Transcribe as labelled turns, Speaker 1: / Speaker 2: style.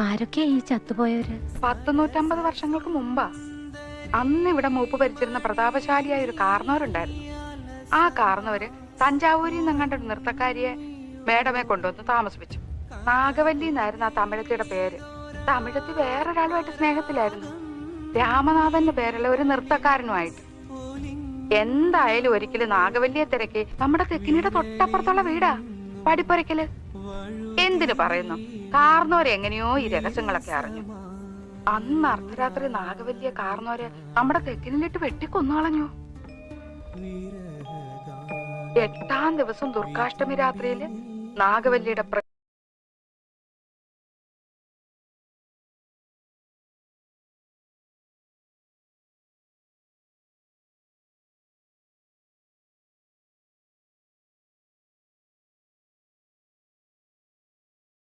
Speaker 1: ആരൊക്കെയാ ഈ ചത്തുപോയവര്?
Speaker 2: 150 വർഷങ്ങൾക്ക് മുമ്പാ. അന്ന് ഇവിടെ മൂപ്പ് ഭരിച്ചിരുന്ന പ്രതാപശാലിയായ ഒരു കാർന്നവരുണ്ടായിരുന്നു. ആ കാർന്നവര് തഞ്ചാവൂരിൽ നിന്നങ്ങാണ്ട് ഒരു നൃത്തക്കാരിയെ മേടമേ കൊണ്ടുവന്ന് താമസിപ്പിച്ചു. നാഗവല്ലി എന്നായിരുന്നു ആ തമിഴത്തിയുടെ പേര്. തമിഴത്തി വേറൊരാളുമായിട്ട് സ്നേഹത്തിലായിരുന്നു. രാമനാഥന്റെ പേരുള്ള ഒരു നൃത്തക്കാരനുമായിട്ട്. എന്തായാലും ഒരിക്കലും നാഗവല്ലിയെ തിരക്കി നമ്മുടെ തെക്കിനിയുടെ തൊട്ടപ്പുറത്തുള്ള വീടാ പടിപ്പുരയ്ക്കല്. എന്തിനു പറയുന്നു, കാർന്നോര് എങ്ങനെയോ ഈ രഹസ്യങ്ങളൊക്കെ അറിഞ്ഞു. അന്ന് അർദ്ധരാത്രി നാഗവല്ലിയെ കാർന്നോര് നമ്മുടെ തെക്കിനിലിട്ട് വെട്ടിക്കൊന്നുകളഞ്ഞു. 8ാം ദിവസം ദുർഗാഷ്ടമി രാത്രിയില് നാഗവല്ലിയുടെ